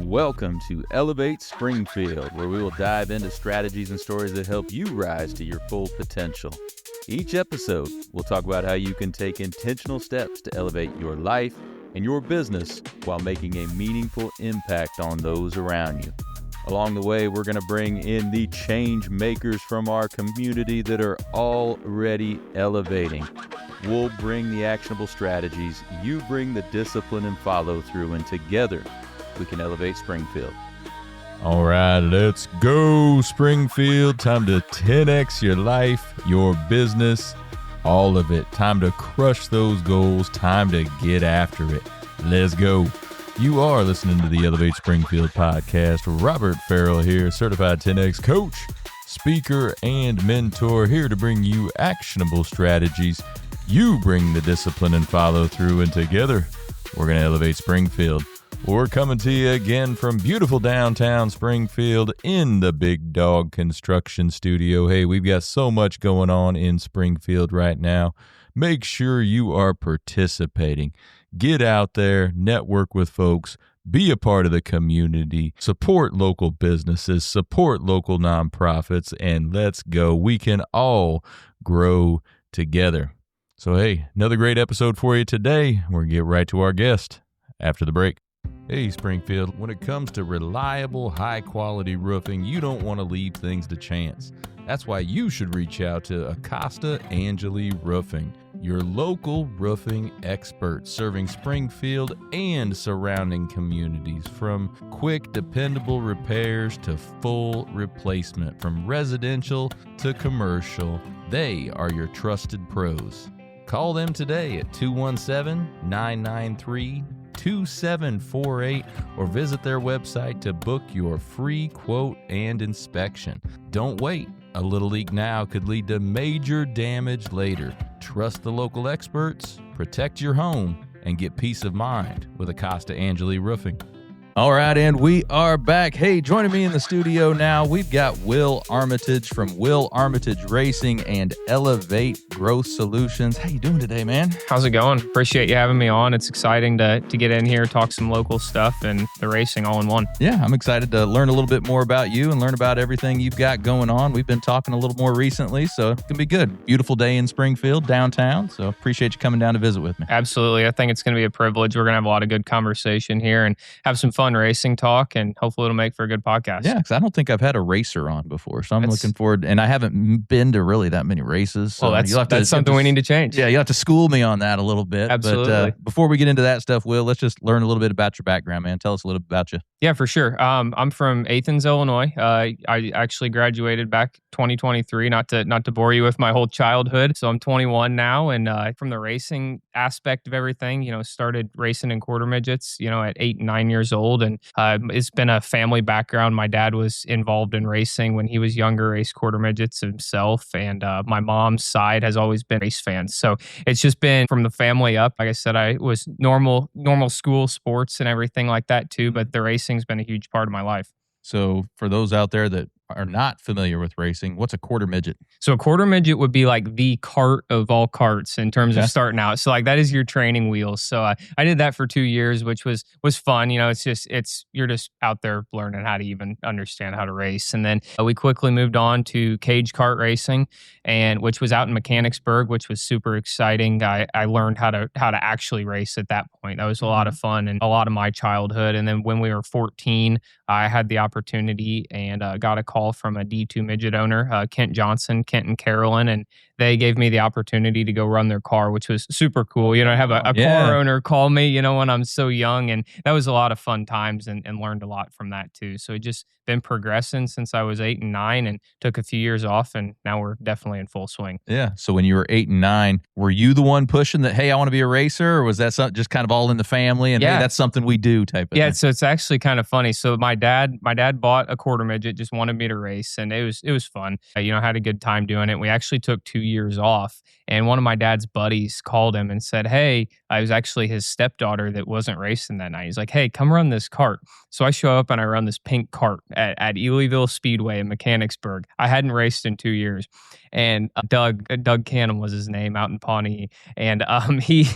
Welcome to Elevate Springfield, where we will dive into strategies and stories that help you rise to your full potential. Each episode, we'll talk about how you can take intentional steps to elevate your life and your business while making a meaningful impact on those around you. Along the way, we're going to bring in the change makers from our community that are already elevating. We'll bring the actionable strategies, you bring the discipline and follow through, and together we can elevate Springfield. All right, let's go, Springfield. Time to 10x your life, your business, all of it. Time to crush those goals. Time to get after it. Let's go. You are listening to the Elevate Springfield podcast. Robert Farrell here, certified 10X coach, speaker, and mentor, here to bring you actionable strategies. You bring the discipline and follow through, and together we're going to elevate Springfield. We're coming to you again from beautiful downtown Springfield in the Big Dog Construction Studio. Hey, we've got so much going on in Springfield right now. Make sure you are participating. Get out there, network with folks, be a part of the community, support local businesses, support local nonprofits, and let's go. We can all grow together. So, hey, another great episode for you today. We're going to get right to our guest after the break. Hey, Springfield, when it comes to reliable, high-quality roofing, you don't want to leave things to chance. That's why you should reach out to Acosta Angeli Roofing, your local roofing experts serving Springfield and surrounding communities. From quick, dependable repairs to full replacement, from residential to commercial, they are your trusted pros. Call them today at 217-993-2748 or visit their website to book your free quote and inspection. Don't wait. A little leak now could lead to major damage later. Trust the local experts, protect your home, and get peace of mind with Acosta Angeli Roofing. All right, and we are back. Hey, joining me in the studio now, we've got Will Armitage from Will Armitage Racing and Elevate Growth Solutions. How you doing today, man? How's it going? Appreciate you having me on. It's exciting to get in here, talk some local stuff and the racing all in one. Yeah, I'm excited to learn a little bit more about you and learn about everything you've got going on. We've been talking a little more recently, so it's going to be good. Beautiful day in Springfield, downtown, so appreciate you coming down to visit with me. Absolutely. I think it's going to be a privilege. We're going to have a lot of good conversation here and have some fun racing talk, and hopefully it'll make for a good podcast. Yeah, because I don't think I've had a racer on before, so I'm looking forward. And I haven't been to really that many races. So that's something we need to change. Yeah, you'll have to school me on that a little bit. Absolutely. But before we get into that stuff, Will, let's just learn a little bit about your background, man. Tell us a little bit about you. Yeah, for sure. I'm from Athens, Illinois. I actually graduated back 2023. Not to bore you with my whole childhood. So I'm 21 now, and from the racing aspect of everything, started racing in quarter midgets, at 8 and 9 years old, and it's been a family background. My dad was involved in racing when he was younger, raced quarter midgets himself, and my mom's side has always been race fans. So it's just been from the family up. Like I said, I was normal school sports and everything like that too, but the racing's been a huge part of my life. So for those out there that are not familiar with racing, what's a quarter midget? So a quarter midget would be like the cart of all carts in terms of starting out. So like that is your training wheels. So I did that for 2 years, which was fun. You're just out there learning how to even understand how to race. And then we quickly moved on to cage kart racing, and which was out in Mechanicsburg, which was super exciting. I learned how to actually race at that point. That was a lot of fun and a lot of my childhood. And then when we were 14, I had the opportunity and got a call from a D2 midget owner, Kent and Carolyn, and they gave me the opportunity to go run their car, which was super cool. I have a car owner call me, when I'm so young, and that was a lot of fun times and learned a lot from that too. So it just been progressing since I was 8 and 9 and took a few years off, and now we're definitely in full swing. Yeah. So when you were 8 and 9, were you the one pushing that, hey, I want to be a racer, or was that just kind of all in the family and hey, that's something we do type of thing? So it's actually kind of funny. So my dad bought a quarter midget, just wanted me to race, and it was fun. I had a good time doing it. We actually took 2 years off. And one of my dad's buddies called him and said, "Hey," I was actually his stepdaughter that wasn't racing that night. He's like, "Hey, come run this cart." So I show up and I run this pink cart at Elyville Speedway in Mechanicsburg. I hadn't raced in 2 years. And Doug Canham was his name, out in Pawnee. And he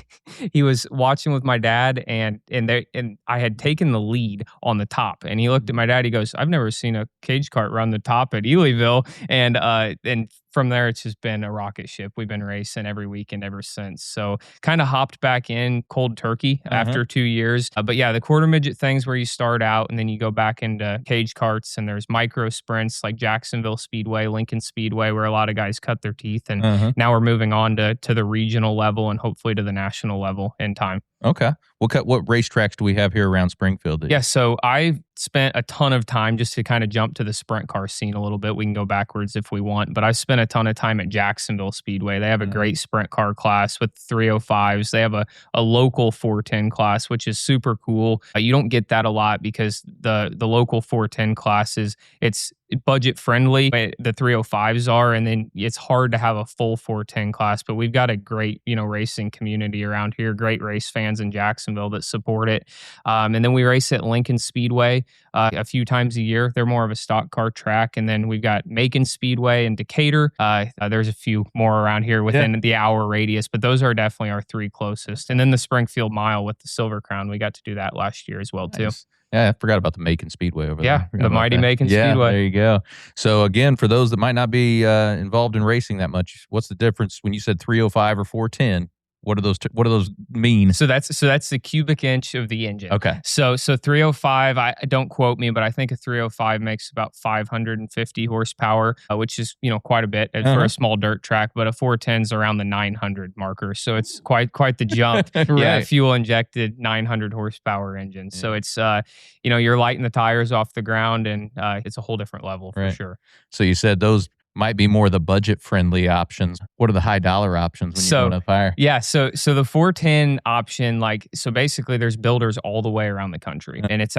was watching with my dad, and I had taken the lead on the top. And he looked at my dad. He goes, "I've never seen a cage cart run the top at Elyville." And from there, it's just been a rocket ship. We've been racing every weekend ever since. So kind of hopped back in cold turkey after 2 years. But yeah, the quarter midget things where you start out and then you go back into cage carts, and there's micro sprints like Jacksonville Speedway, Lincoln Speedway, where a lot of guys cut their teeth. And now we're moving on to the regional level and hopefully to the national level in time. Okay. What racetracks do we have here around Springfield? Yeah, so I spent a ton of time, just to kind of jump to the sprint car scene a little bit. We can go backwards if we want, but I spent a ton of time at Jacksonville Speedway. They have a great sprint car class with 305s. They have a local 410 class, which is super cool. You don't get that a lot because the local 410 classes, it's budget friendly. The 305s are, and then it's hard to have a full 410 class, but we've got a great, racing community around here, great race fans in Jacksonville that support it. And then we race at Lincoln Speedway a few times a year. They're more of a stock car track. And then we've got Macon Speedway and Decatur. There's a few more around here within the hour radius, but those are definitely our three closest. And then the Springfield Mile with the Silver Crown, we got to do that last year as well, too. Yeah, I forgot about the Macon Speedway over there. Yeah, the mighty Macon Speedway. There you go. So again, for those that might not be involved in racing that much, what's the difference when you said 305 or 410? What do those mean? So that's the cubic inch of the engine. Okay. So 305, I don't quote me, but I think a 305 makes about 550 horsepower, which is quite a bit for a small dirt track. But a 410 is around the 900 marker, so it's quite the jump. Right. Yeah, fuel injected 900 horsepower engine. So it's you're lighting the tires off the ground, and it's a whole different level for sure. So you said those might be more the budget-friendly options. What are the high-dollar options when you're going to fire? Yeah, so the 410 option, so basically there's builders all the way around the country. And it's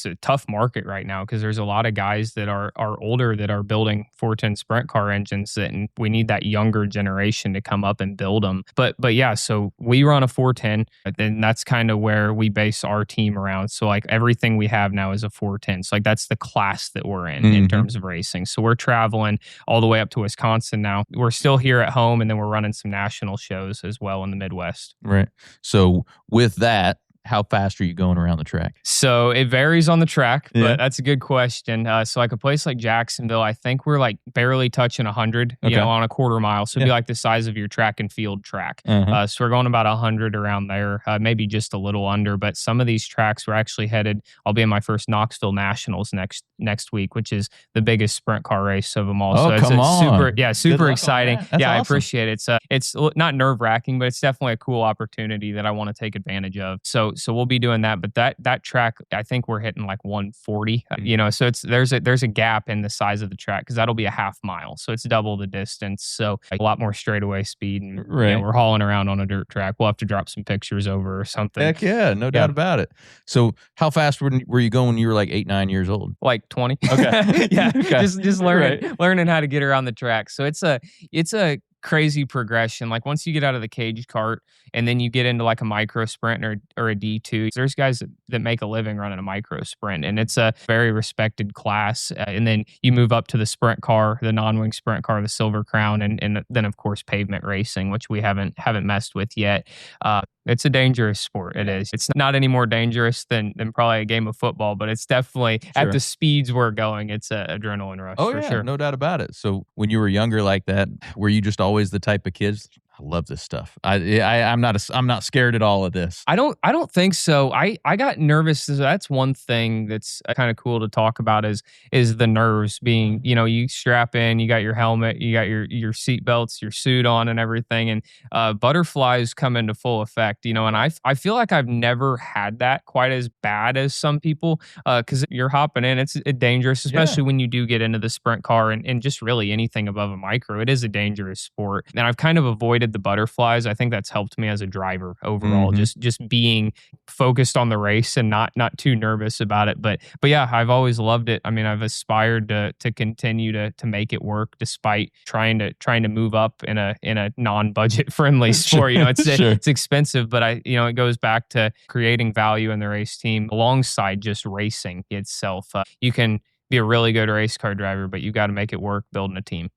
a tough market right now because there's a lot of guys that are older that are building 410 sprint car engines, and we need that younger generation to come up and build them. But yeah, so we run a 410, and that's kind of where we base our team around. So like everything we have now is a 410. So like that's the class that we're in terms of racing. So we're traveling all the way up to Wisconsin now. We're still here at home, and then we're running some national shows as well in the Midwest. Right. So with that, how fast are you going around the track? So it varies on the track, but that's a good question. So like a place like Jacksonville, I think we're like barely touching 100, on a quarter mile. So it'd be like the size of your track and field track. So we're going about 100 around there, maybe just a little under. But some of these tracks we're actually headed. I'll be in my first Knoxville Nationals next week, which is the biggest sprint car race of them all. Oh, so it's super exciting. Yeah, awesome. I appreciate it. It's not nerve wracking, but it's definitely a cool opportunity that I want to take advantage of. So we'll be doing that, but that track, I think we're hitting like 140. So there's a gap in the size of the track because that'll be a half mile, so it's double the distance. So a lot more straightaway speed, and we're hauling around on a dirt track. We'll have to drop some pictures over or something. Heck yeah, no doubt about it. So how fast were you going when you were like 8-9 years old? Like 20. Okay. Yeah, okay. Just learning how to get around the track. So it's a crazy progression. Like once you get out of the cage cart and then you get into like a micro sprint or a D2, there's guys that make a living running a micro sprint, and it's a very respected class. And then you move up to the sprint car, the non-wing sprint car, the Silver Crown, and then of course pavement racing, which we haven't messed with yet. It's a dangerous sport. It is. It's not any more dangerous than probably a game of football, but it's definitely at the speeds we're going. It's an adrenaline rush for sure. No doubt about it. So when you were younger like that, were you just always the type of kids? I love this stuff. I'm not scared at all of this. I don't think so. I got nervous. So that's one thing that's kind of cool to talk about is the nerves being, you strap in, you got your helmet, you got your seat belts, your suit on and everything. And butterflies come into full effect, and I feel like I've never had that quite as bad as some people because you're hopping in. It's dangerous, especially when you do get into the sprint car and just really anything above a micro. It is a dangerous sport. And I've kind of avoided avoided the butterflies. I think that's helped me as a driver overall. Mhm. Just being focused on the race and not too nervous about it. But yeah, I've always loved it. I mean, I've aspired to continue to make it work despite trying to move up in a non-budget friendly sport. You know, Sure. it's expensive, but it goes back to creating value in the race team alongside just racing itself. You can be a really good race car driver, but you got to make it work building a team.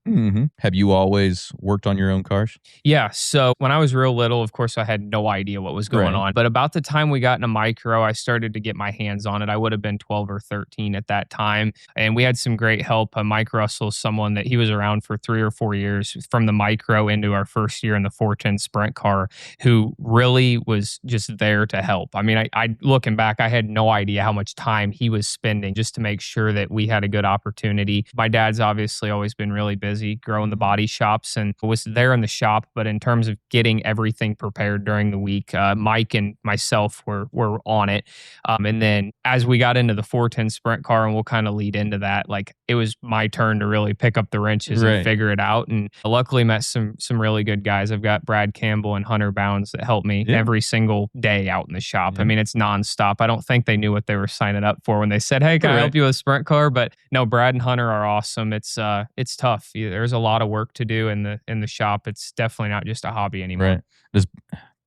Have you always worked on your own cars? Yeah. So when I was real little, of course, I had no idea what was going on. But about the time we got into micro, I started to get my hands on it. I would have been 12 or 13 at that time. And we had some great help. Mike Russell is someone that he was around for 3 or 4 years from the micro into our first year in the 410 sprint car, who really was just there to help. I mean, I looking back, I had no idea how much time he was spending just to make sure that we had a good opportunity. My dad's obviously always been really busy growing the body shops and was there in the shop, but in terms of getting everything prepared during the week, Mike and myself were on it. And then as we got into the 410 sprint car, and we'll kind of lead into that, like it was my turn to really pick up the wrenches and figure it out. And luckily met some really good guys. I've got Brad Campbell and Hunter Bounds that help me every single day out in the shop. I mean, it's nonstop. I don't think they knew what they were signing up for when they said, "Hey, can I help you with a sprint car?" But no, Brad and Hunter are awesome. It's tough. There's a lot of work to do in the shop. It's definitely not just a hobby anymore. Right. Does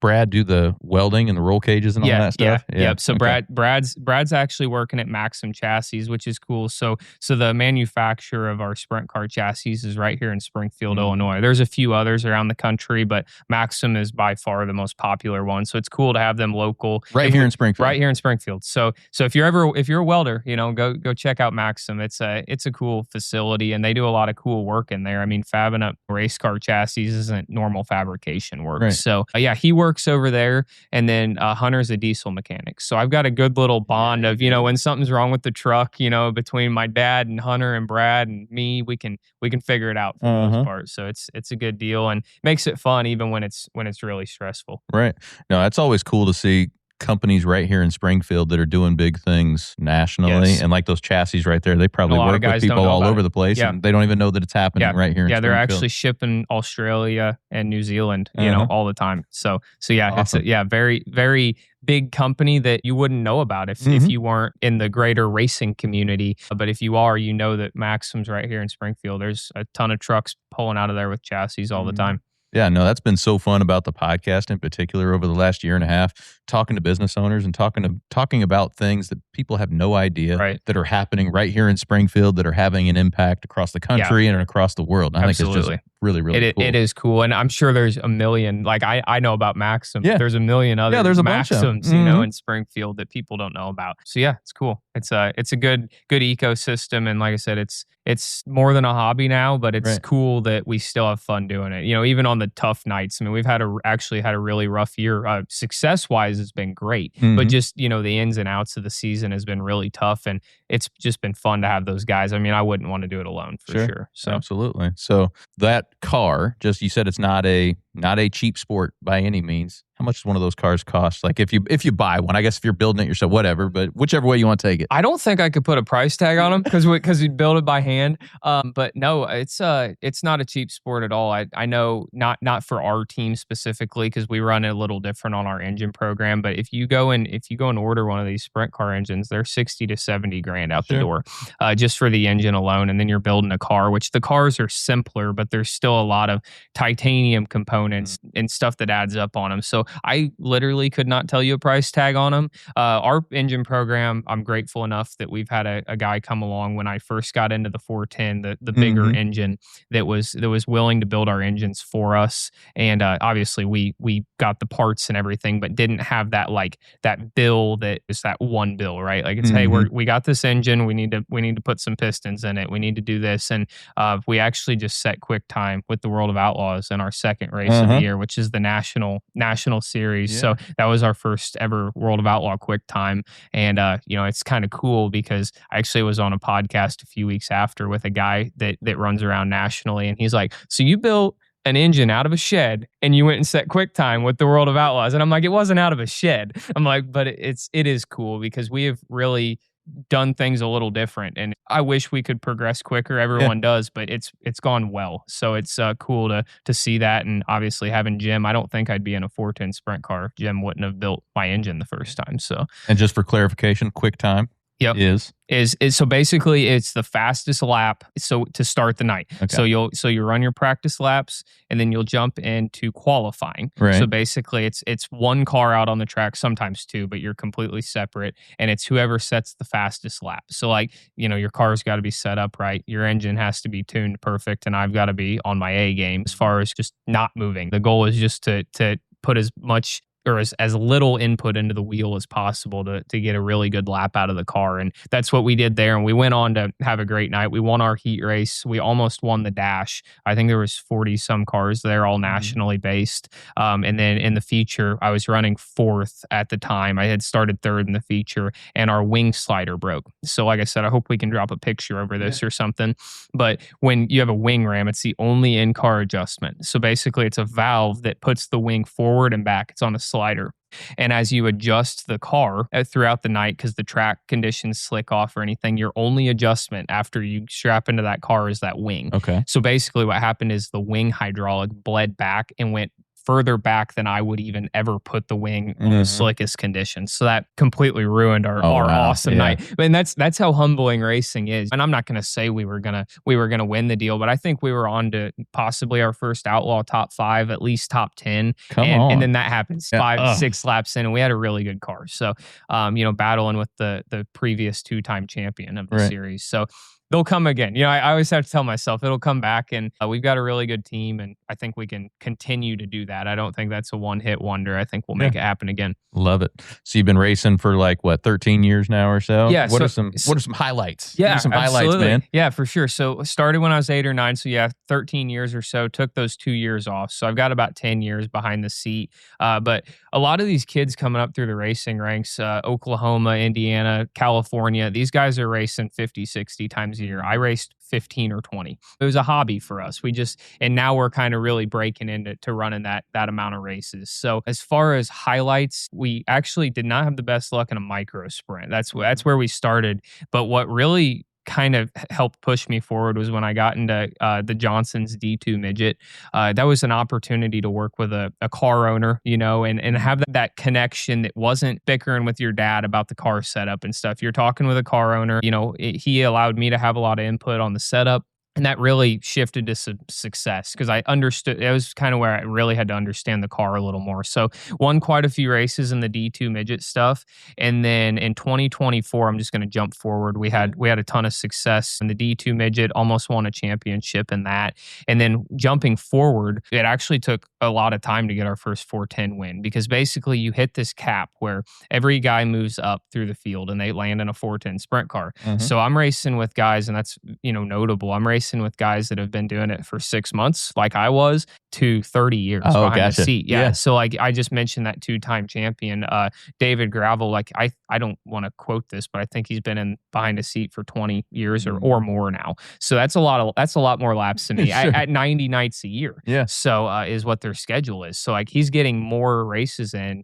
Brad do the welding and the roll cages and all that stuff? Yeah. So Brad's actually working at Maxim Chassis, which is cool. So the manufacturer of our sprint car chassis is right here in Springfield, Illinois. There's a few others around the country, but Maxim is by far the most popular one. So it's cool to have them local. Here in Springfield. Right here in Springfield. So if you're a welder, go check out Maxim. It's a cool facility and they do a lot of cool work in there. I mean, fabbing up race car chassis isn't normal fabrication work. Right. So he works over there, and then Hunter's a diesel mechanic. So I've got a good little bond of, when something's wrong with the truck, between my dad and Hunter and Brad and me, we can figure it out for the most part. So it's a good deal and makes it fun even when it's really stressful. Right. No, that's always cool to see companies right here in Springfield that are doing big things nationally. And like those chassis right there, they probably work with people all over the place and they don't even know that it's happening right here in Springfield. Yeah, they're actually shipping Australia and New Zealand, all the time. So yeah, awesome. It's a very, very big company that you wouldn't know about if you weren't in the greater racing community. But if you are, that Maxim's right here in Springfield. There's a ton of trucks pulling out of there with chassis all the time. Yeah, no, that's been so fun about the podcast in particular over the last year and a half, talking to business owners and talking about things that people have no idea that are happening right here in Springfield that are having an impact across the country and across the world. And I think it's just really, really cool. It is cool. And I'm sure there's a million, like I know about Maxim. Yeah. There's a million other Maxims, in Springfield that people don't know about. So yeah, it's cool. It's a good ecosystem. And like I said, it's more than a hobby now, but it's cool that we still have fun doing it. Even on the tough nights. I mean, we've actually had a really rough year. Success-wise, it's been great, but just the ins and outs of the season has been really tough, and it's just been fun to have those guys. I mean, I wouldn't want to do it alone for sure. So absolutely. So that car, just you said it's not a cheap sport by any means. How much does one of those cars cost? Like if you buy one, I guess if you're building it yourself, whatever, but whichever way you want to take it. I don't think I could put a price tag on them because we build it by hand. But no, it's not a cheap sport at all. I know not for our team specifically because we run it a little different on our engine program. But if you go and order one of these sprint car engines, they're 60 to 70 grand out the door, just for the engine alone. And then you're building a car, which the cars are simpler, but there's still a lot of titanium components and stuff that adds up on them. So I literally could not tell you a price tag on them. Our engine program, I'm grateful enough that we've had a guy come along when I first got into the 410, the bigger engine that was willing to build our engines for us. And obviously we got the parts and everything, but didn't have that bill that is that one bill, right? Like it's, hey, we got this engine. We need to put some pistons in it. We need to do this. And we actually just set quick time with the World of Outlaws in our second race of the year, which is the national series. So that was our first ever World of Outlaw quick time. And, it's kind of cool because I actually was on a podcast a few weeks after with a guy that runs around nationally. And he's like, so you built an engine out of a shed and you went and set quick time with the World of Outlaws. And I'm like, it wasn't out of a shed. I'm like, but it is cool because we have really done things a little different. And I wish we could progress quicker. Everyone does, but it's gone well. So it's cool to see that. And obviously having Jim, I don't think I'd be in a 410 sprint car if Jim wouldn't have built my engine the first time. So, and just for clarification, quick time is so basically it's the fastest lap so to start the night. Okay. So you run your practice laps and then you'll jump into qualifying. Right. So basically it's one car out on the track, sometimes two, but you're completely separate, and it's whoever sets the fastest lap. So like, your car's got to be set up right, your engine has to be tuned perfect, and I've got to be on my A game as far as just not moving. The goal is just to put as much or as little input into the wheel as possible to get a really good lap out of the car. And that's what we did there. And we went on to have a great night. We won our heat race. We almost won the dash. I think there was 40 some cars there, all nationally based. And then in the feature, I was running fourth at the time. I had started third in the feature, and our wing slider broke. So like I said, I hope we can drop a picture over this or something. But when you have a wing ram, it's the only in-car adjustment. So basically it's a valve that puts the wing forward and back. It's on a slider. And as you adjust the car throughout the night, because the track conditions slick off or anything, your only adjustment after you strap into that car is that wing. Okay. So basically what happened is the wing hydraulic bled back and went further back than I would even ever put the wing on the slickest conditions. So that completely ruined our awesome night. And that's how humbling racing is. And I'm not going to say we were gonna win the deal, but I think we were on to possibly our first Outlaw top 5, at least top 10. And then that happens 5-6 laps in, and we had a really good car. So battling with the previous 2-time champion of the series. So they'll come again. I always have to tell myself it'll come back, and we've got a really good team, and I think we can continue to do that. I don't think that's a one-hit wonder. I think we'll make it happen again. Love it. So you've been racing for 13 years now or so? Yeah. What are some highlights? Yeah, some absolutely. highlights, man. Yeah, for sure. So started when I was 8 or 9. So 13 years or so. Took those 2 years off. So I've got about 10 years behind the seat. But a lot of these kids coming up through the racing ranks, Oklahoma, Indiana, California, these guys are racing 50, 60 times a year. I raced 15 or 20. It was a hobby for us. And now we're kind of really breaking into running that amount of races. So as far as highlights, we actually did not have the best luck in a micro sprint. That's where we started. But what really kind of helped push me forward was when I got into the Johnson's D2 midget. That was an opportunity to work with a car owner, and have that connection that wasn't bickering with your dad about the car setup and stuff. You're talking with a car owner, he allowed me to have a lot of input on the setup. And that really shifted to some success because I understood. It was kind of where I really had to understand the car a little more. So won quite a few races in the D2 midget stuff. And then in 2024, I'm just going to jump forward. We had a ton of success in the D2 midget, almost won a championship in that. And then jumping forward, it actually took a lot of time to get our first 410 win because basically you hit this cap where every guy moves up through the field and they land in a 410 sprint car. So I'm racing with guys, and that's, notable. I'm racing with guys that have been doing it for 6 months, like I was, to 30 years behind the seat. Yeah. So I just mentioned that 2-time champion, David Gravel. I don't want to quote this, but I think he's been behind a seat for 20 years or more now. So that's a lot more laps than me at 90 nights a year. Yeah. So is what their schedule is. So he's getting more races in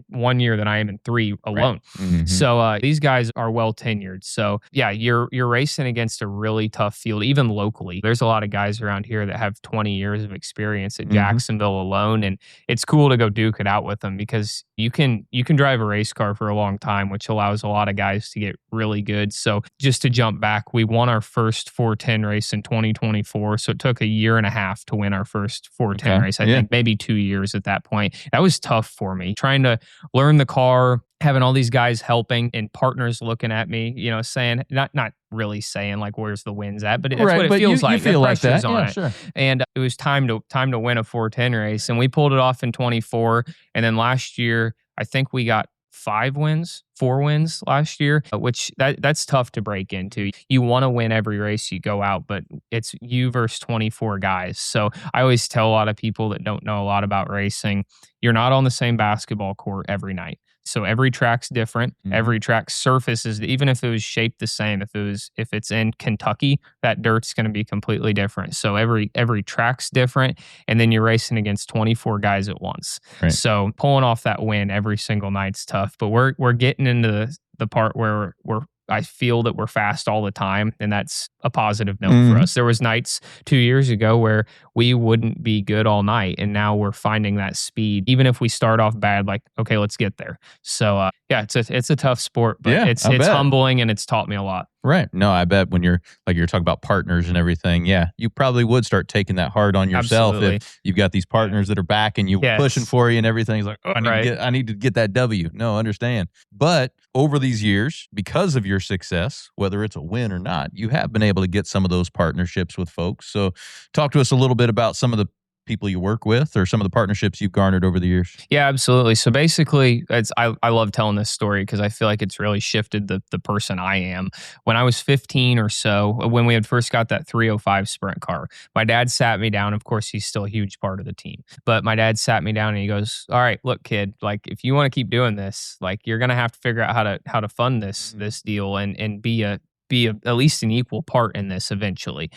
1 year than I am in 3 alone. Right. So these guys are well tenured. So yeah, you're racing against a really tough field, even locally. There's a lot of guys around here that have 20 years of experience at Jacksonville alone. And it's cool to go duke it out with them because you can drive a race car for a long time, which allows a lot of guys to get really good. So just to jump back, we won our first 410 race in 2024. So it took 1.5 years to win our first 410 race. I think maybe 2 years at that point. That was tough for me, trying to learn the car, having all these guys helping and partners looking at me, saying, not really saying where's the wins at, but that's what it feels like. You feel like that. On it. Sure. And it was time to win a 410 race, and we pulled it off in 24. And then last year, I think we got 4 wins last year, which that's tough to break into. You want to win every race you go out, but it's you versus 24 guys. So I always tell a lot of people that don't know a lot about racing, you're not on the same basketball court every night. So every track's different. Every track surface is, even if it was shaped the same, if it's in Kentucky, that dirt's going to be completely different. So every track's different, and then you're racing against 24 guys at once. Right. So pulling off that win every single night's tough. But we're getting into the part where we're I feel that we're fast all the time, and that's a positive note for us. There was nights 2 years ago where we wouldn't be good all night, and now we're finding that speed. Even if we start off bad, like, okay, let's get there. So yeah, it's a tough sport, but it's humbling, and it's taught me a lot. Right. No, I bet when you're talking about partners and everything, yeah, you probably would start taking that hard on yourself. Absolutely. If you've got these partners that are backing you, pushing for you and everything. It's like, oh, I need to get that W. No, understand. But over these years, because of your success, whether it's a win or not, you have been able to get some of those partnerships with folks. So talk to us a little bit about some of the people you work with or some of the partnerships you've garnered over the years. Yeah, absolutely. So basically, I love telling this story because I feel like it's really shifted the person I am. When I was 15 or so, when we had first got that 305 sprint car, my dad sat me down. Of course, he's still a huge part of the team, but my dad sat me down and he goes, "All right, look, kid, like if you want to keep doing this, like you're gonna have to figure out how to fund this deal and be at least an equal part in this eventually.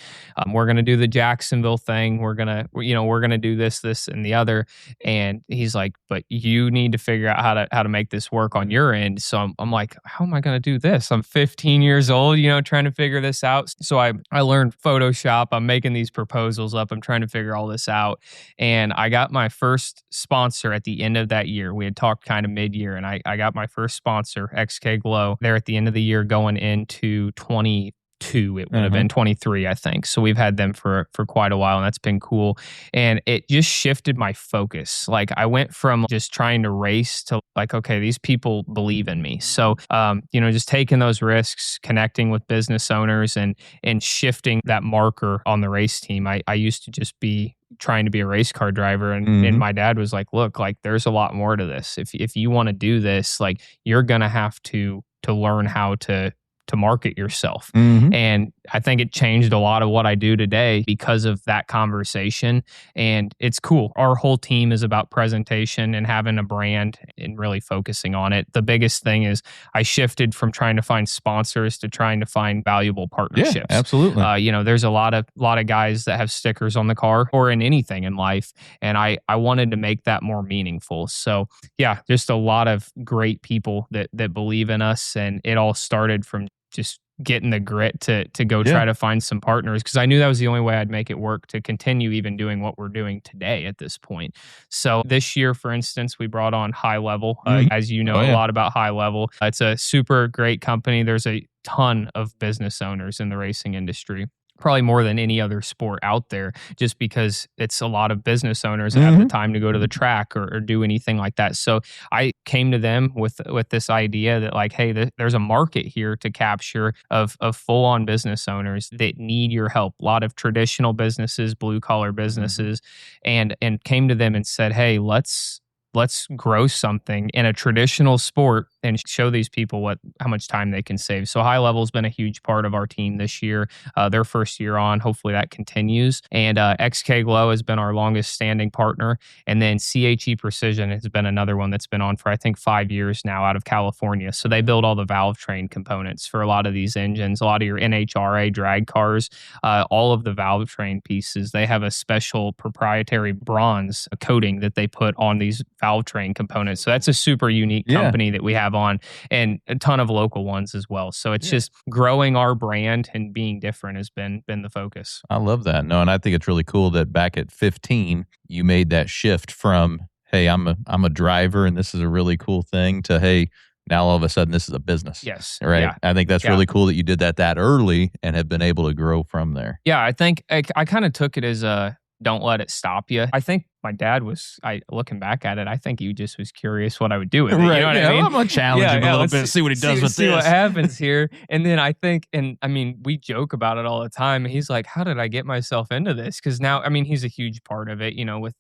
We're going to do the Jacksonville thing. We're going to do this, and the other." And he's like, "But you need to figure out how to make this work on your end." So I'm like, how am I going to do this? I'm 15 years old, trying to figure this out. So I learned Photoshop. I'm making these proposals up. I'm trying to figure all this out. And I got my first sponsor at the end of that year. We had talked kind of mid-year, and I got my first sponsor, XK Glow, there at the end of the year going into 22, it would have been 23, I think. So we've had them for quite a while, and that's been cool. And it just shifted my focus. Like I went from just trying to race to like, okay, these people believe in me. So, just taking those risks, connecting with business owners and shifting that marker on the race team. I used to just be trying to be a race car driver. And my dad was like, "Look, like there's a lot more to this. If you want to do this, like you're going to have to learn how to market yourself." And I think it changed a lot of what I do today because of that conversation. And it's cool. Our whole team is about presentation and having a brand and really focusing on it. The biggest thing is I shifted from trying to find sponsors to trying to find valuable partnerships. Yeah, absolutely. There's a lot of guys that have stickers on the car or in anything in life. And I wanted to make that more meaningful. So yeah, just a lot of great people that believe in us. And it all started from just getting the grit to go try to find some partners, because I knew that was the only way I'd make it work to continue even doing what we're doing today at this point. So this year, for instance, we brought on GoHighLevel. As you know, a lot about GoHighLevel. It's a super great company. There's a ton of business owners in the racing industry, probably more than any other sport out there, just because it's a lot of business owners that have the time to go to the track or do anything like that. So I came to them with this idea that like, hey, there's a market here to capture of full-on business owners that need your help. A lot of traditional businesses, blue-collar businesses, and came to them and said, hey, let's grow something in a traditional sport and show these people how much time they can save. So GoHighLevel has been a huge part of our team this year. Their first year on, hopefully that continues. And XK Glow has been our longest standing partner. And then CHE Precision has been another one that's been on for, I think, 5 years now out of California. So they build all the valve train components for a lot of these engines, a lot of your NHRA drag cars, all of the valve train pieces. They have a special proprietary bronze coating that they put on these valve train components. So that's a super unique company that we have on, and a ton of local ones as well. So it's just growing our brand and being different has been the focus. I love that. No, and I think it's really cool that back at 15, you made that shift from, hey, I'm a driver and this is a really cool thing, to, hey, now all of a sudden this is a business. Yes. Right. Yeah. I think that's really cool that you did that early and have been able to grow from there. Yeah. I think I kind of took it as don't let it stop you. I think my dad was, looking back at it, I think he just was curious what I would do with it. Right. You know what I mean? I'm going to challenge him a little bit, see what he does with this. See what happens here. And then I think, we joke about it all the time. He's like, how did I get myself into this? Because now, he's a huge part of it, with,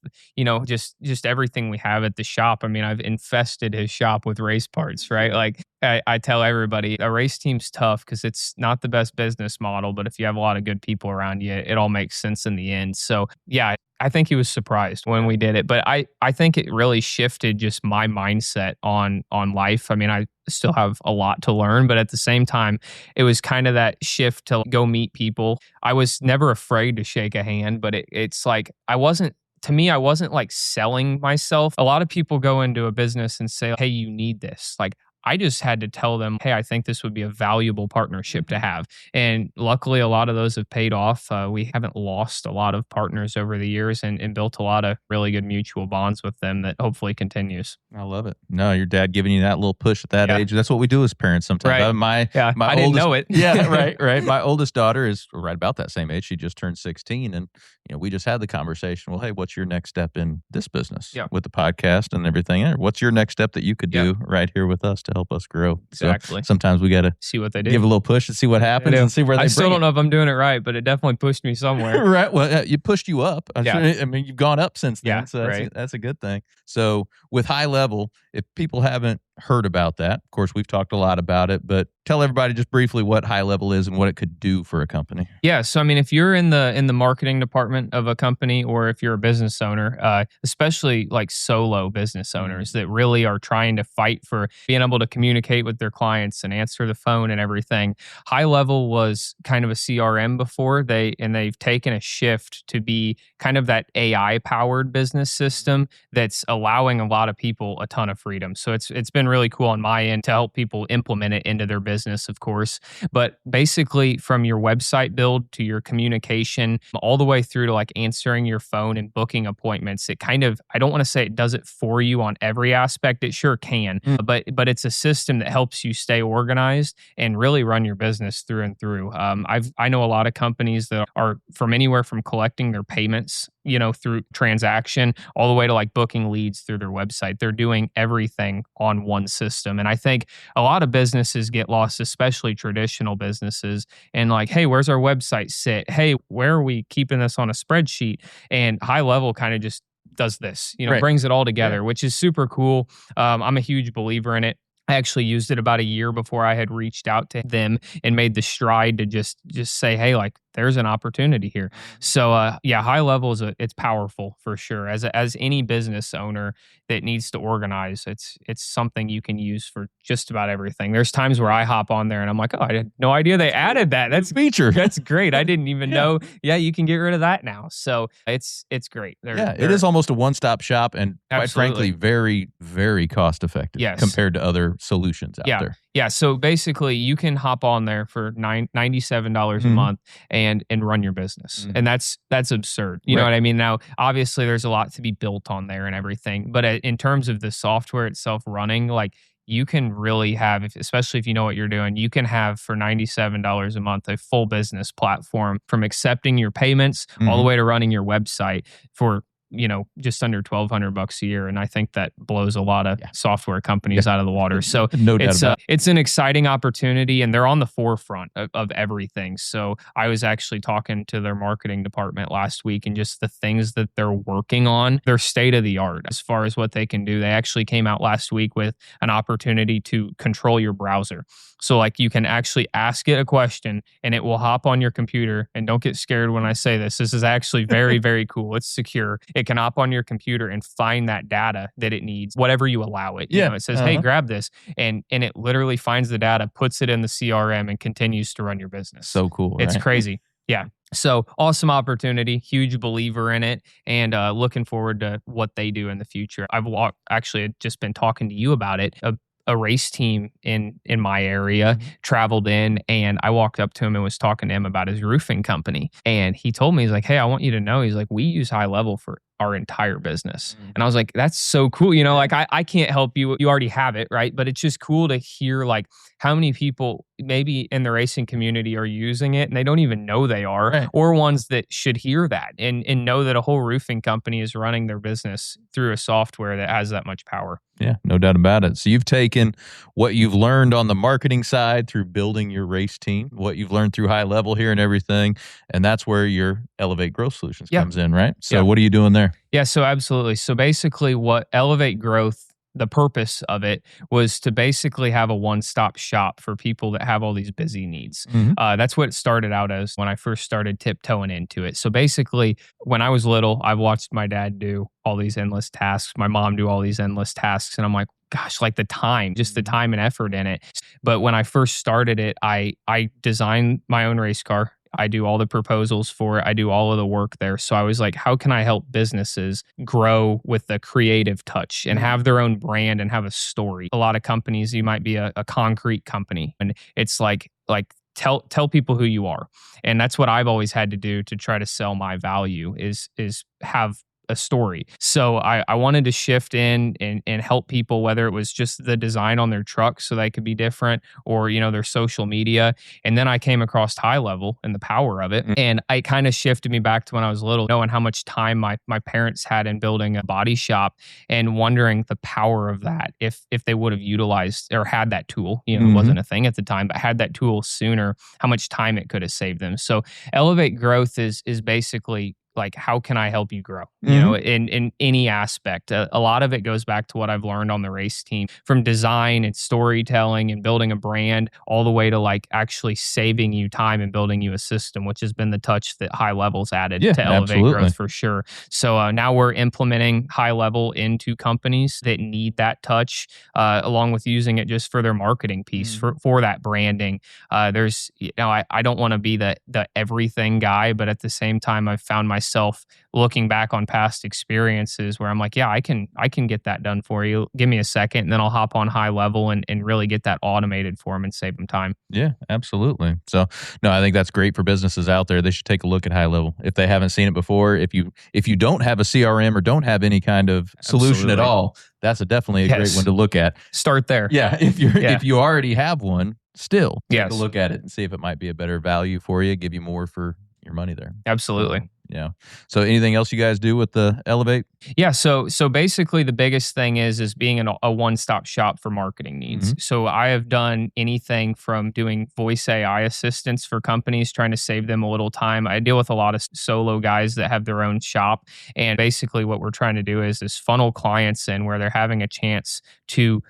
just everything we have at the shop. I've infested his shop with race parts, right? Like I tell everybody, a race team's tough because it's not the best business model, but if you have a lot of good people around you, it all makes sense in the end. So yeah, I think he was surprised when we did it, but I think it really shifted just my mindset on life. I still have a lot to learn, but at the same time, it was kind of that shift to go meet people. I was never afraid to shake a hand, but it's like I wasn't like selling myself. A lot of people go into a business and say, hey, you need this. Like, I just had to tell them, hey, I think this would be a valuable partnership to have. And luckily, a lot of those have paid off. We haven't lost a lot of partners over the years and built a lot of really good mutual bonds with them that hopefully continues. I love it. No, your dad giving you that little push at that Yeah. age. That's what we do as parents sometimes. Right. My I didn't know it. Yeah, right. My oldest daughter is right about that same age. She just turned 16, and we just had the conversation. Well, hey, what's your next step in this business with the podcast and everything? What's your next step that you could do right here with us to help us grow? Exactly. So sometimes we got to see what they do, give a little push and see what happens, and see where they. I still don't know if I'm doing it right, but it definitely pushed me somewhere. Right. Well, you pushed you up. I mean, you've gone up since then, so that's a good thing. So with High Level, if people haven't heard about that, of course, we've talked a lot about it, but tell everybody just briefly what High Level is and what it could do for a company. Yeah. So, I mean, if you're in the marketing department of a company, or if you're a business owner, especially like solo business owners that really are trying to fight for being able to communicate with their clients and answer the phone and everything, High Level was kind of a CRM before. They've taken a shift to be kind of that AI powered business system that's allowing a lot of people a ton of freedom. So it's been really cool on my end to help people implement it into their business, of course. But basically, from your website build to your communication, all the way through to like answering your phone and booking appointments, it kind of, I don't want to say it does it for you on every aspect. It sure can, but it's a system that helps you stay organized and really run your business through and through. I know a lot of companies that are from anywhere from collecting their payments, through transaction, all the way to like booking leads through their website. They're doing everything on one system. And I think a lot of businesses get lost, especially traditional businesses, and like, hey, where's our website sit? Hey, where are we keeping this on a spreadsheet? And High Level kind of just does this, brings it all together, which is super cool. I'm a huge believer in it. I actually used it about a year before I had reached out to them and made the stride to just say, hey, like, there's an opportunity here. So High Level it's powerful for sure. As any business owner that needs to organize, it's something you can use for just about everything. There's times where I hop on there and I'm like, oh, I had no idea they added that. That's a feature. That's great. I didn't even know. Yeah, you can get rid of that now. So it's great. It is almost a one-stop shop, and quite frankly, very, very cost effective compared to other solutions out there. Yeah, so basically you can hop on there for $97 a month and run your business. And that's absurd. You know what I mean? Now, obviously there's a lot to be built on there and everything, but in terms of the software itself running, like, you can really have, especially if you know what you're doing, you can have for $97 a month a full business platform, from accepting your payments all the way to running your website for just under $1,200 a year. And I think that blows a lot of software companies out of the water. So no doubt about it. It's an exciting opportunity, and they're on the forefront of everything. So I was actually talking to their marketing department last week, and just the things that they're working on, they're state of the art as far as what they can do. They actually came out last week with an opportunity to control your browser. So like, you can actually ask it a question and it will hop on your computer. And don't get scared when I say this. This is actually very, very cool. It's secure. It can hop on your computer and find that data that it needs, whatever you allow it. It says, hey, grab this. And it literally finds the data, puts it in the CRM, and continues to run your business. So cool. It's crazy. Yeah. So awesome opportunity, huge believer in it, and looking forward to what they do in the future. I've actually just been talking to you about it. A race team in my area traveled in, and I walked up to him and was talking to him about his roofing company. And he told me, he's like, hey, I want you to know, he's like, we use High Level for our entire business. And I was like, that's so cool. Like, I can't help you. You already have it, right? But it's just cool to hear like how many people maybe in the racing community are using it and they don't even know they are, or ones that should hear that and know that a whole roofing company is running their business through a software that has that much power. Yeah, no doubt about it. So you've taken what you've learned on the marketing side through building your race team, what you've learned through High Level here and everything, and that's where your Elevate Growth Solutions comes in, right? So what are you doing there? Yeah, so absolutely. So basically what Elevate Growth, the purpose of it was to basically have a one-stop shop for people that have all these busy needs. That's what it started out as when I first started tiptoeing into it. So basically, when I was little, I watched my dad do all these endless tasks, my mom do all these endless tasks, and I'm like, gosh, like the time and effort in it. But when I first started it, I designed my own race car. I do all the proposals for it. I do all of the work there. So I was like, how can I help businesses grow with a creative touch and have their own brand and have a story? A lot of companies, you might be a concrete company, and it's like tell people who you are. And that's what I've always had to do to try to sell my value is have a story. So I wanted to shift in and help people, whether it was just the design on their truck so they could be different, or, you know, their social media. And then I came across GoHighLevel and the power of it. And it kind of shifted me back to when I was little, knowing how much time my parents had in building a body shop and wondering the power of that if they would have utilized or had that tool. You know, it wasn't a thing at the time, but had that tool sooner, how much time it could have saved them. So Elevate Growth is basically like, how can I help you grow? You know, in any aspect. A lot of it goes back to what I've learned on the race team, from design and storytelling and building a brand, all the way to like actually saving you time and building you a system, which has been the touch that GoHighLevel's added to Elevate Growth for sure. So now we're implementing GoHighLevel into companies that need that touch, along with using it just for their marketing piece, for that branding. There's, you know, I don't want to be the everything guy, but at the same time, I've found myself looking back on past experiences where I'm like, yeah, I can get that done for you. Give me a second, and then I'll hop on GoHighLevel and really get that automated for them and save them time. Yeah, absolutely. So, no, I think that's great for businesses out there. They should take a look at GoHighLevel if they haven't seen it before. If you don't have a CRM or don't have any kind of solution at all, that's definitely a great one to look at. Start there. Yeah, if you already have one, still take a look at it and see if it might be a better value for you, give you more for your money there. Absolutely. Yeah. So anything else you guys do with the Elevate? Yeah. So basically the biggest thing is being a one-stop shop for marketing needs. So I have done anything from doing voice AI assistance for companies, trying to save them a little time. I deal with a lot of solo guys that have their own shop. And basically what we're trying to do is funnel clients in where they're having a chance to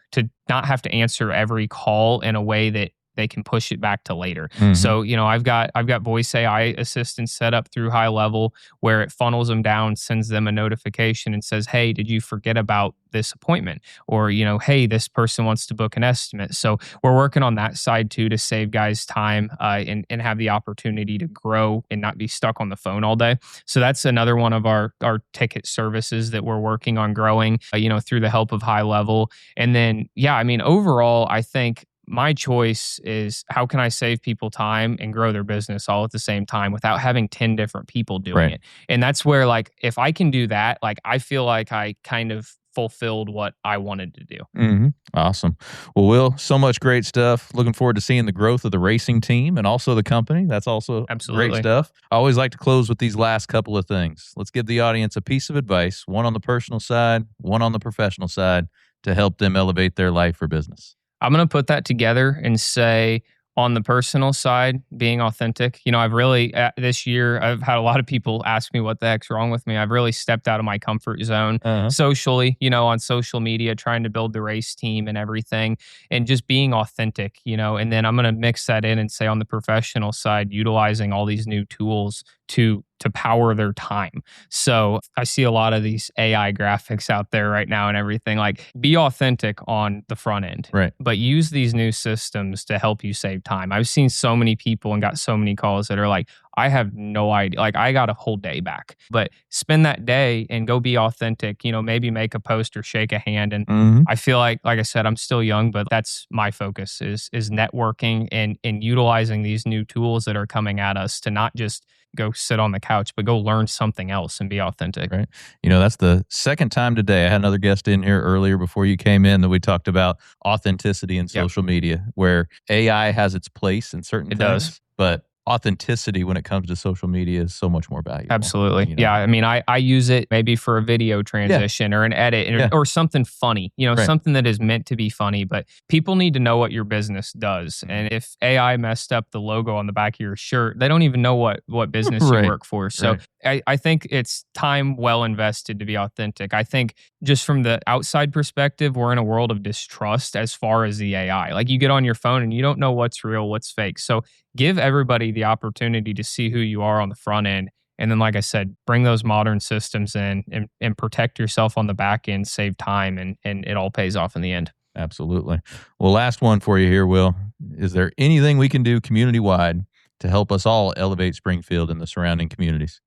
not have to answer every call in a way that they can push it back to later. So, you know, I've got voice AI assistance set up through GoHighLevel where it funnels them down, sends them a notification and says, hey, did you forget about this appointment? Or, you know, hey, this person wants to book an estimate. So we're working on that side too, to save guys time and have the opportunity to grow and not be stuck on the phone all day. So that's another one of our ticket services that we're working on growing, you know, through the help of GoHighLevel. And then, yeah, I mean, overall, I think my choice is how can I save people time and grow their business all at the same time without having 10 different people doing it. And that's where, like, if I can do that, like, I feel like I kind of fulfilled what I wanted to do. Awesome. Well, Will, so much great stuff. Looking forward to seeing the growth of the racing team and also the company. That's also great stuff. I always like to close with these last couple of things. Let's give the audience a piece of advice, one on the personal side, one on the professional side, to help them elevate their life or business. I'm going to put that together and say, on the personal side, being authentic. You know, I've really, this year, I've had a lot of people ask me what the heck's wrong with me. I've really stepped out of my comfort zone socially, you know, on social media, trying to build the race team and everything, and just being authentic, you know. And then I'm going to mix that in and say, on the professional side, utilizing all these new tools to power their time. So I see a lot of these AI graphics out there right now and everything. Like, be authentic on the front end, but use these new systems to help you save time. I've seen so many people and got so many calls that are like, I have no idea. Like, I got a whole day back, but spend that day and go be authentic. You know, maybe make a post or shake a hand. And I feel like I said, I'm still young, but that's my focus is networking and utilizing these new tools that are coming at us to not just go sit on the couch, but go learn something else and be authentic. Right. You know, that's the second time today. I had another guest in here earlier before you came in that we talked about authenticity in social media, where AI has its place in certain things, but authenticity when it comes to social media is so much more valuable. Absolutely. You know? Yeah. I mean, I use it maybe for a video transition or an edit or something funny, you know, something that is meant to be funny, but people need to know what your business does. And if AI messed up the logo on the back of your shirt, they don't even know what business you work for. So I think it's time well invested to be authentic. I think just from the outside perspective, we're in a world of distrust as far as the AI. Like, you get on your phone and you don't know what's real, what's fake. So give everybody the opportunity to see who you are on the front end. And then, like I said, bring those modern systems in and protect yourself on the back end, save time, and it all pays off in the end. Absolutely. Well, last one for you here, Will. Is there anything we can do community-wide to help us all elevate Springfield and the surrounding communities?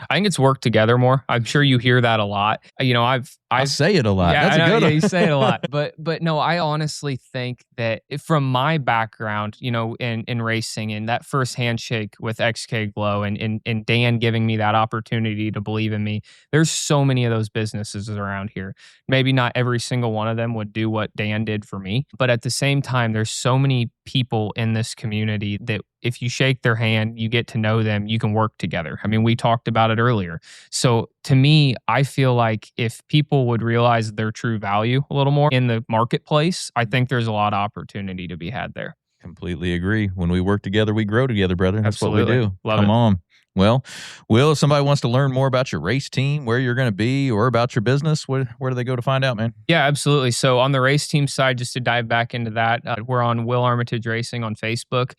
I think it's work together more. I'm sure you hear that a lot. I say it a lot. Yeah, That's a good one. you say it a lot. But no, I honestly think that from my background, in racing and that first handshake with XK Glow and Dan giving me that opportunity to believe in me, there's so many of those businesses around here. Maybe not every single one of them would do what Dan did for me, but at the same time, there's so many people in this community that if you shake their hand, you get to know them, you can work together. I mean, we talked about it earlier. So to me, I feel like if people would realize their true value a little more in the marketplace, I think there's a lot of opportunity to be had there. Completely agree. When we work together, we grow together, brother. That's Absolutely. what we do. Love Come it. on. Well, Will, if somebody wants to learn more about your race team, where you're going to be, or about your business, where do they go to find out, man? Yeah, absolutely. So on the race team side, just to dive back into that, we're on Will Armitage Racing on Facebook.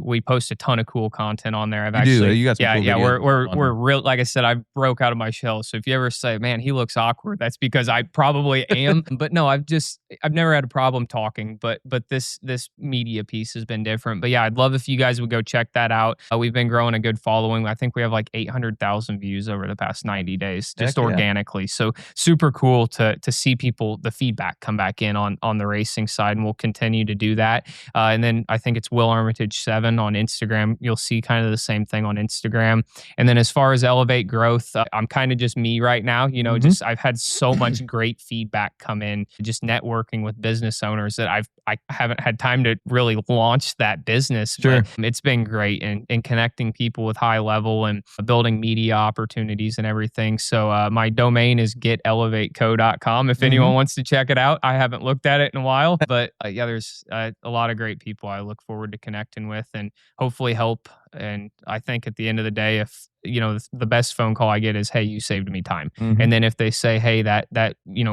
We post a ton of cool content on there. You got some cool videos. We're real. Like I said, I broke out of my shell. So if you ever say, "Man, he looks awkward," that's because I probably am. But no, I've never had a problem talking. But this media piece has been different. But yeah, I'd love if you guys would go check that out. We've been growing a good following. I think we have like 800,000 views over the past 90 days, just organically. So super cool to see people, the feedback come back in on the racing side, and we'll continue to do that. And then I think it's Will Armitage 7 on Instagram. You'll see kind of the same thing on Instagram. And then as far as Elevate Growth, I'm kind of just me right now. Just I've had so much great feedback come in, just networking with business owners that I haven't had time to really launch that business. Sure. But it's been great in connecting people with high level and building media opportunities and everything. So my domain is getelevateco.com if anyone wants to check it out. I haven't looked at it in a while, but there's a lot of great people I look forward to connecting with and hopefully help. And I think at the end of the day, if the best phone call I get is, "Hey, you saved me time." And then if they say, "Hey, that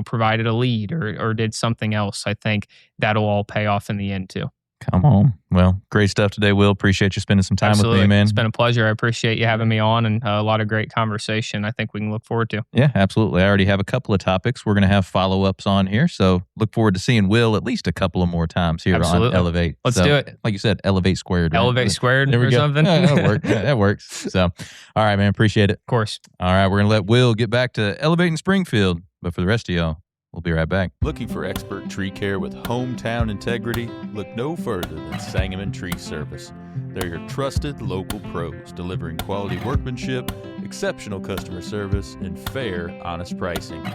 provided a lead or did something else," I think that'll all pay off in the end too. Come on. Well, great stuff today, Will. Appreciate you spending some time with me, man. It's been a pleasure. I appreciate you having me on and a lot of great conversation I think we can look forward to. Yeah, absolutely. I already have a couple of topics. We're going to have follow-ups on here. So look forward to seeing Will at least a couple of more times here on Elevate. Let's do it. Like you said, Elevate Squared. Right? Elevate Squared there we or go. something. Yeah, that'll work. Yeah, that works. So, all right, man. Appreciate it. Of course. All right, we're going to let Will get back to elevating Springfield. But for the rest of y'all, we'll be right back. Looking for expert tree care with hometown integrity? Look no further than Sangamon Tree Service. They're your trusted local pros, delivering quality workmanship, exceptional customer service, and fair, honest pricing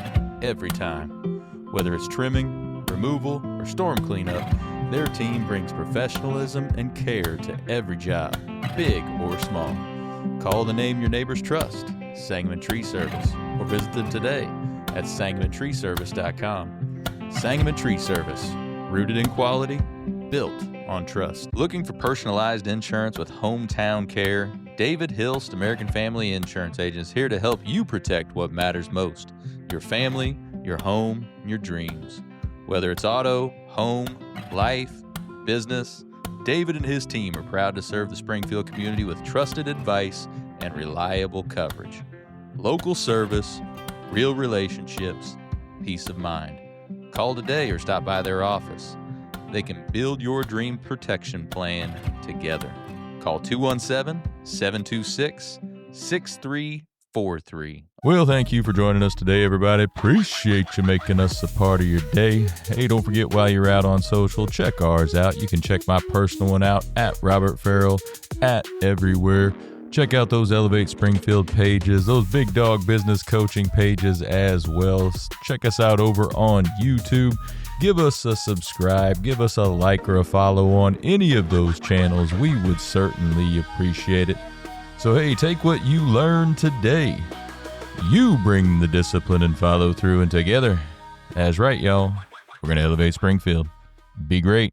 every time. Whether it's trimming, removal, or storm cleanup, their team brings professionalism and care to every job, big or small. Call the name your neighbors trust, Sangamon Tree Service, or visit them today at SangamonTreeService.com. Sangamon Tree Service, rooted in quality, built on trust. Looking for personalized insurance with hometown care? David Hilst American Family Insurance Agents here to help you protect what matters most: your family, your home, your dreams. Whether it's auto, home, life, business, David and his team are proud to serve the Springfield community with trusted advice and reliable coverage. Local service, real relationships, peace of mind. Call today or stop by their office. They can build your dream protection plan together. Call 217-726-6343. Well, thank you for joining us today, everybody. Appreciate you making us a part of your day. Hey, don't forget, while you're out on social, check ours out. You can check my personal one out at Robert Farrell @everywhere. Check out those Elevate Springfield pages, those Big Dog Business Coaching pages as well. Check us out over on YouTube. Give us a subscribe, give us a like or a follow on any of those channels. We would certainly appreciate it. So hey, take what you learned today. You bring the discipline and follow through, and together, that's right, y'all, we're going to elevate Springfield. Be great.